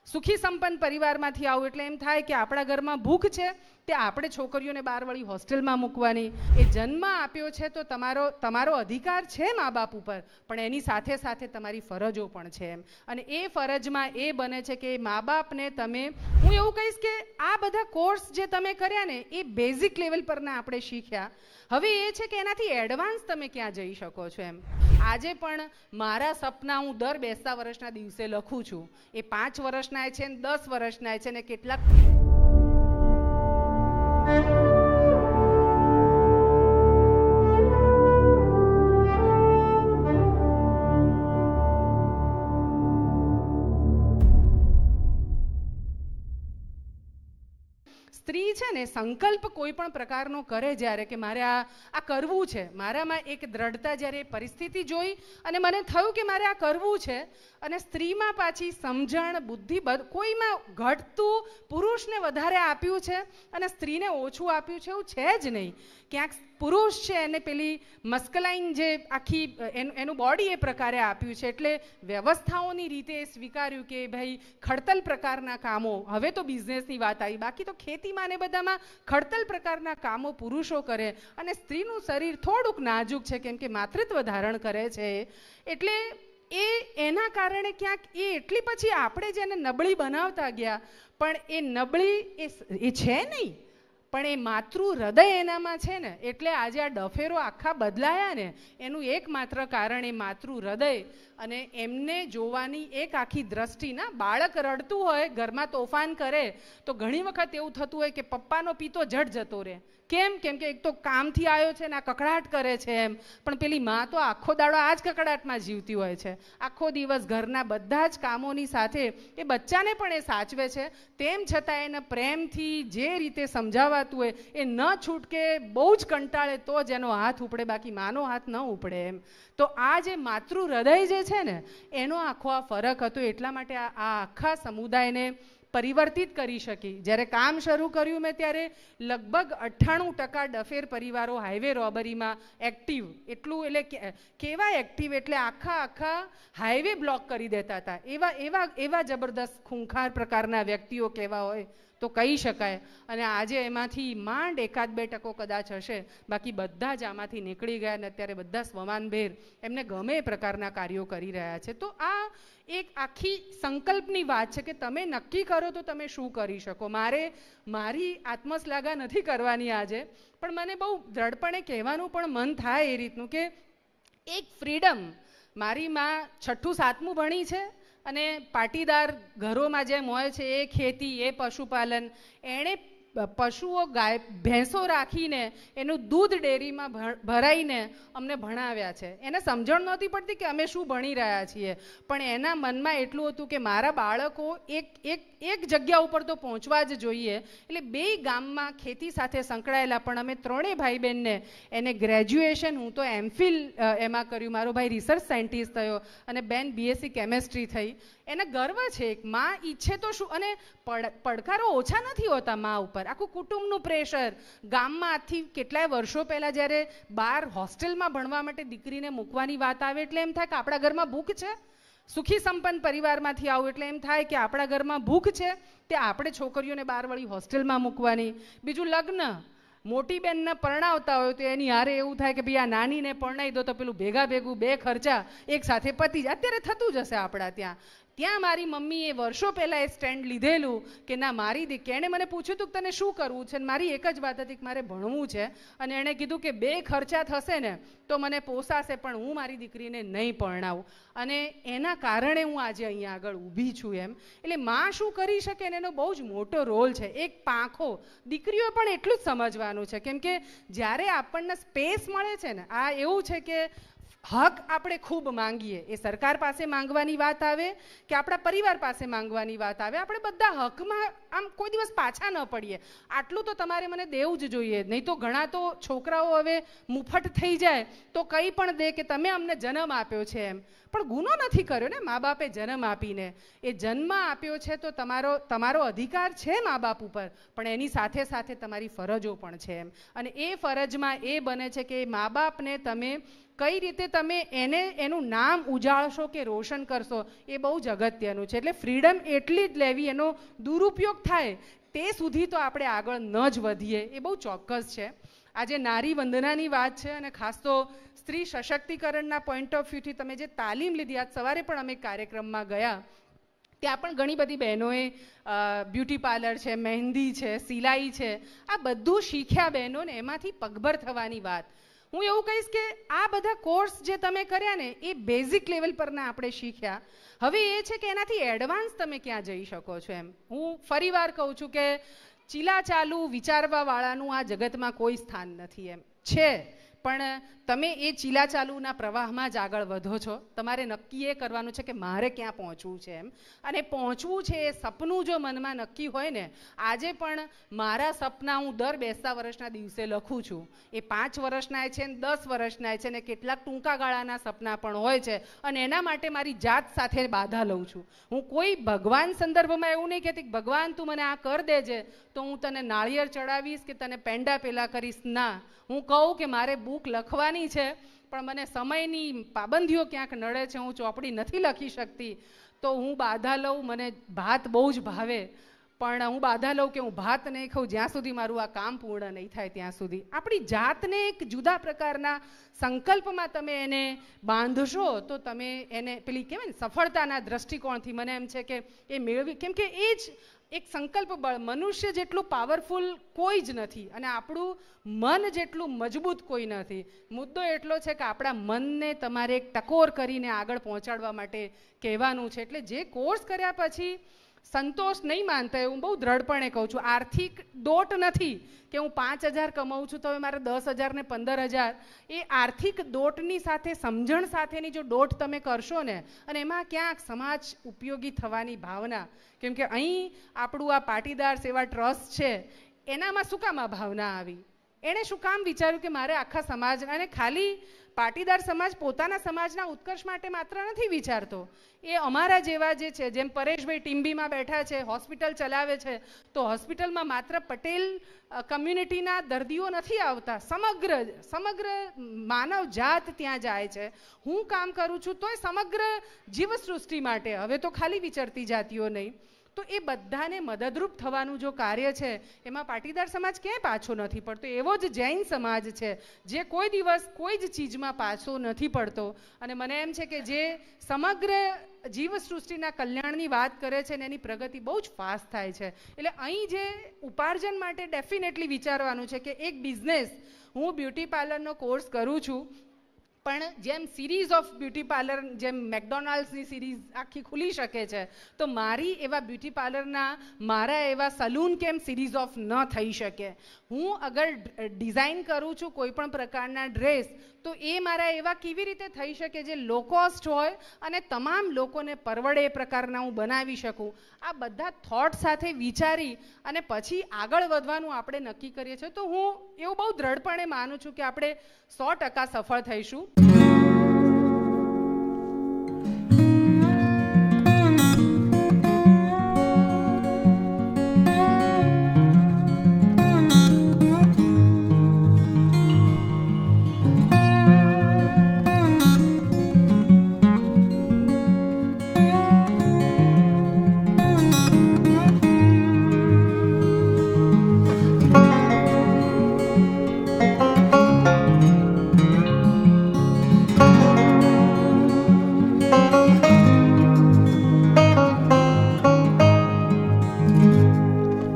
સુખી સંપન્ન પરિવારમાંથી આવું એટલે એમ થાય કે આપણા ઘરમાં ભૂખ છે તે આપણે છોકરીઓને બહાર વળી હોસ્ટેલમાં મૂકવાની. એ જન્મ આપ્યો છે તો તમારો અધિકાર છે મા બાપ ઉપર, પણ એની સાથે સાથે તમારી ફરજો પણ છે એમ. અને એ ફરજમાં એ બને છે કે મા બાપને તમે, હું એવું કહીશ કે આ બધા કોર્સ જે તમે કર્યા ને એ બેઝિક લેવલ પરના આપણે શીખ્યા. હવે એ છે કે એનાથી એડવાન્સ તમે ક્યાં જઈ શકો છો એમ. આજે પણ મારા સપના હું દર બેસતા વર્ષના દિવસે લખું છું. એ 5 વર્ષના છે ને 10 વર્ષના છે ને કેટલાક સ્ત્રી છે ને સંકલ્પ કોઈ પણ પ્રકારનો કરે જ્યારે કે મારે આ કરવું છે, મારામાં એક દ્રઢતા જ્યારે પરિસ્થિતિ જોઈ અને મને થયું કે મારે આ કરવું છે, અને સ્ત્રીમાં પાછી સમજણ બુદ્ધિ કોઈમાં ઘટતું પુરુષને વધારે આપ્યું છે અને સ્ત્રીને ઓછું આપ્યું છે એવું છે જ નહીં. ક્યાંક પુરુષ છે એને પેલી મસ્કલાઇન જે આખી એનું બોડી એ પ્રકારે આપ્યું છે, એટલે વ્યવસ્થાઓની રીતે સ્વીકાર્યું કે ભાઈ ખડતલ પ્રકારના કામો, હવે તો બિઝનેસની વાત આવી, બાકી તો ખેતીમાં ને બધામાં ખડતલ પ્રકારના કામો પુરુષો કરે અને સ્ત્રીનું શરીર થોડુંક નાજુક છે કેમ કે માતૃત્વ ધારણ કરે છે. એટલે એના કારણે ક્યાંક એ એટલી પછી આપણે જેને નબળી બનાવતા ગયા, પણ એ નબળી એ છે નહીં, પણ એ માતૃ હૃદય એનામાં છે ને, એટલે આજે આ ડફેરો આખા બદલાયા ને એનું એકમાત્ર કારણ એ માતૃ હૃદય અને એમને જોવાની એક આખી દ્રષ્ટિ. ના, બાળક રડતું હોય, ઘરમાં તોફાન કરે તો ઘણી વખત એવું થતું હોય કે પપ્પાનો પિત્તો જડ જતો રહે. કેમ? કેમ કે એક તો કામથી આવ્યો છે ને આ કકડાટ કરે છે એમ, પણ પેલી માં તો આખો દાડો આ જ કકડાટમાં જીવતી હોય છે. આખો દિવસ ઘરના બધા જ કામોની સાથે એ બચ્ચાને પણ એ સાચવે છે, તેમ છતાં એને પ્રેમથી જે રીતે સમજાવાતું હોય એ ન છૂટકે, બહુ જ કંટાળે તો જ એનો હાથ ઉપડે, બાકી માનો હાથ ન ઉપડે એમ. તો આ જે માતૃ હૃદય જે છે ને એનો આખો આ ફરક હતો. એટલા માટે આ આખા સમુદાયને પરિવર્તિત કરી શકી. જ્યારે કામ શરૂ કર્યું મેં ત્યારે લગભગ 98% ડફેર પરિવારો હાઈવે રોબરીમાં એક્ટિવ. એટલું એટલે કેવા એક્ટિવ એટલે આખા હાઈવે બ્લોક કરી દેતા હતા. એવા જબરદસ્ત ખૂંખાર પ્રકારના વ્યક્તિઓ કેવા હોય તો કહી શકાય. અને આજે એમાંથી માંડ 1-2% કદાચ હશે, બાકી બધા જ આમાંથી નીકળી ગયા અને અત્યારે બધા સ્વમાનભેર એમને ગમે એ પ્રકારના કાર્યો કરી રહ્યા છે. તો આ એક આખી સંકલ્પની વાત છે કે તમે નક્કી કરો તો તમે શું કરી શકો. મારી આત્મશ્લાઘા નથી કરવાની આજે, પણ મને બહુ દ્રઢપણે કહેવાનું પણ મન થાય એ રીતનું કે એક ફ્રીડમ. મારી માં 6ઠું 7મું ભણી છે અને પાટીદાર ઘરોમાં જેમ હોય છે એ ખેતી, એ પશુપાલન, એણે પશુઓ ગાય ભેંસો રાખીને એનું દૂધ ડેરીમાં ભરાઈને અમને ભણાવ્યા છે. એને સમજણ નહોતી પડતી કે અમે શું ભણી રહ્યા છીએ, પણ એના મનમાં એટલું હતું કે મારા બાળકો એક જગ્યા ઉપર તો પહોંચવા જ જોઈએ. એટલે 2 ગામમાં ખેતી સાથે સંકળાયેલા, પણ અમે 3 ભાઈ બહેનને એને ગ્રેજ્યુએશન, હું તો એમફિલ એમાં કર્યું, મારો ભાઈ રિસર્ચ સાયન્ટિસ્ટ થયો અને બેન BSc કેમેસ્ટ્રી થઈ. એને ગર્વ છે. એક માં ઈચ્છે તો શું, અને પડકારો ઓછા નથી હોતા માં ઉપર. આખું કુટુંબનું પ્રેશર. ગામમાં આજથી કેટલાય વર્ષો પહેલાં જ્યારે બહાર હોસ્ટેલમાં ભણવા માટે દીકરીને મૂકવાની વાત આવે એટલે એમ થાય કે આપણા ઘરમાં ભૂખ છે. સુખી સંપન્ન પરિવારમાંથી આવું એટલે એમ થાય કે આપણા ઘરમાં ભૂખ છે તે આપણે છોકરીઓને બહાર વળી હોસ્ટેલમાં મૂકવાની. બીજું લગ્ન, મોટી બેનને પરણાવતા હોય તો એની હારે એવું થાય કે ભાઈ આ નાનીને પરણાવી દો તો પેલું ભેગું 2 ખર્ચા એક સાથે પતી જાય. અત્યારે થતું જ હશે આપણા ત્યાં મારી મમ્મીએ વર્ષો પહેલાં એ સ્ટેન્ડ લીધેલું કે ના, મારી દીકરી, એણે મને પૂછ્યું હતું કે તને શું કરવું છે, મારી એક જ વાત હતી કે મારે ભણવું છે, અને એણે કીધું કે 2 ખર્ચા થશે ને તો મને પોસાશે, પણ હું મારી દીકરીને નહીં પરણાવું. અને એના કારણે હું આજે અહીંયા આગળ ઊભી છું એમ. એટલે માં શું કરી શકે એનો બહુ જ મોટો રોલ છે. એક પાંખો દીકરીઓ પણ એટલું જ સમજવાનું છે, કેમ કે જ્યારે આપણને સ્પેસ મળે છે ને, આ એવું છે કે હક આપણે ખૂબ માંગીએ, એ સરકાર પાસે માંગવાની વાત આવે કે આપણા પરિવાર પાસે માંગવાની વાત આવે, આપણે બધા હકમાં આમ કોઈ દિવસ પાછા ન પડીએ, આટલું તો તમારે મને દેવું જ જોઈએ. નહીં તો ઘણા તો છોકરાઓ હવે મુફત થઈ જાય તો કંઈ પણ દે કે તમે અમને જન્મ આપ્યો છે એમ, પણ ગુનો નથી કર્યો ને મા બાપે જન્મ આપીને. એ જન્મ આપ્યો છે તો તમારો અધિકાર છે મા બાપ ઉપર, પણ એની સાથે સાથે તમારી ફરજો પણ છે એમ. અને એ ફરજમાં એ બને છે કે મા બાપને તમે કઈ રીતે તમે એનું નામ ઉજાળશો કે રોશન કરશો, એ બહુ જ અગત્યનું છે. એટલે ફ્રીડમ એટલી જ લેવી, એનો દુરુપયોગ થાય તે સુધી તો આપણે આગળ ન જ વધીએ, એ બહુ ચોક્કસ છે. આજે નારી વંદનાની વાત છે અને ખાસ તો સ્ત્રી સશક્તિકરણના પોઈન્ટ ઓફ વ્યૂથી તમે જે તાલીમ લીધી, આજ સવારે પણ અમે કાર્યક્રમમાં ગયા, ત્યાં પણ ઘણી બધી બહેનોએ બ્યુટી પાર્લર છે, મહેંદી છે, સિલાઈ છે, આ બધું શીખ્યા બહેનોને, એમાંથી પગભર થવાની વાત. હું એવું કહીશ કે આ બધા કોર્સ જે તમે કર્યા ને એ બેઝિક લેવલ પરના આપણે શીખ્યા. હવે એ છે કે એનાથી એડવાન્સ તમે ક્યાં જઈ શકો છો એમ. હું ફરીવાર કહું છું કે ચીલાચાલુ વિચારવાવાળાનું આ જગતમાં કોઈ સ્થાન નથી એમ. છે પણ તમે એ ચીલાચાલુના પ્રવાહમાં જ આગળ વધો છો. તમારે નક્કી એ કરવાનું છે કે મારે ક્યાં પહોંચવું છે એમ. અને પહોંચવું છે એ સપનું જો મનમાં નક્કી હોય ને, આજે પણ મારા સપના હું દર બેસતા વર્ષના દિવસે લખું છું. એ 5 વર્ષના છે ને 10 વર્ષના છે ને કેટલાક ટૂંકા ગાળાના સપના પણ હોય છે, અને એના માટે મારી જાત સાથે બાધા લઉં છું. હું કોઈ ભગવાન સંદર્ભમાં એવું નહીં કહેતી ભગવાન તું મને આ કર દેજે તો હું તને નાળિયેર ચડાવીશ કે તને પેંડા પેલા કરીશ. ના, હું કહું કે મારે બુક લખવાની છે પણ મને સમયની પાબંદીઓ ક્યાંક નડે છે, હું ચોપડી નથી લખી શકતી, તો હું બાધા લઉં. મને ભાત બહુ જ ભાવે, પણ હું બાધા લઉં કે હું ભાત નહીં ખાઉં જ્યાં સુધી મારું આ કામ પૂર્ણ નહીં થાય ત્યાં સુધી. આપણી જાતને એક જુદા પ્રકારના સંકલ્પમાં તમે એને બાંધશો તો તમે એને પેલી કહેવાય ને સફળતાના દ્રષ્ટિકોણથી મને એમ છે કે એ મેળવી, કેમ કે એ જ એક સંકલ્પ બળ. મનુષ્ય જેટલું પાવરફુલ કોઈ જ નથી અને આપણું મન જેટલું મજબૂત કોઈ નથી. મુદ્દો એટલો છે કે આપણા મનને તમારે એક ટકોર કરીને આગળ પહોંચાડવા માટે કહેવાનું છે. એટલે જે કોર્સ કર્યા પછી સંતોષ નહીં માનતા, હું બહુ દ્રઢપણે કહું છું. આર્થિક દોટ નથી કે હું 5,000 કમાઉં છું તો હવે મારે 10,000 ને 15,000. એ આર્થિક દોટની સાથે સમજણ સાથેની જો દોટ તમે કરશો ને, અને એમાં ક્યાંક સમાજ ઉપયોગી થવાની ભાવના, કેમ કે અહીં આપણું આ પાટીદાર સેવા ટ્રસ્ટ છે એનામાં શું કામ આ ભાવના આવી? એણે શું કામ વિચાર્યું કે મારે આખા સમાજ, અને ખાલી પાટીદાર સમાજ પોતાના સમાજના ઉત્કર્ષ માટે માત્ર નથી વિચારતો, એ અમારા જેવા જે છે, જેમ પરેશભાઈ ટીમ્બીમાં બેઠા છે, હોસ્પિટલ ચલાવે છે, તો હોસ્પિટલમાં માત્ર પટેલ કમ્યુનિટીના દર્દીઓ નથી આવતા, સમગ્ર માનવ જાત ત્યાં જાય છે. હું કામ કરું છું તોય સમગ્ર જીવસૃષ્ટિ માટે, હવે તો ખાલી વિચરતી જાતિઓ નહીં. તો એ બધાને મદદરૂપ થવાનું જો કાર્ય છે એમાં પાટીદાર સમાજ ક્યાંય પાછો નથી પડતો. એવો જ જૈન સમાજ છે જે કોઈ દિવસ કોઈ જ ચીજમાં પાછો નથી પડતો. અને મને એમ છે કે જે સમગ્ર જીવસૃષ્ટિના કલ્યાણની વાત કરે છે ને એની પ્રગતિ બહુ જ ફાસ્ટ થાય છે. એટલે અહીં જે ઉપાર્જન માટે ડેફિનેટલી વિચારવાનું છે કે એક બિઝનેસ, હું બ્યુટી પાર્લરનો કોર્સ કરું છું, પણ જેમ સિરીઝ ઓફ બ્યુટી પાર્લર, જેમ મેકડોનાલ્ડ્સની સિરીઝ આખી ખુલી શકે છે, તો મારી એવા બ્યુટી પાર્લરના, મારા એવા સલૂન કેમ સિરીઝ ઓફ ન થઈ શકે? હું અગર ડિઝાઇન કરું છું કોઈ પણ પ્રકારના ડ્રેસ, તો એ મારા એવા કેવી રીતે થઈ શકે જે લો કોસ્ટ હોય અને તમામ લોકોને પરવડે એ પ્રકારના હું બનાવી શકું? આ બધા થોટ સાથે વિચારી અને પછી આગળ વધવાનું આપણે નક્કી કરીએ છીએ. તો હું એવું બહુ દ્રઢપણે માનું છું કે આપણે 100% સફળ થઈશું.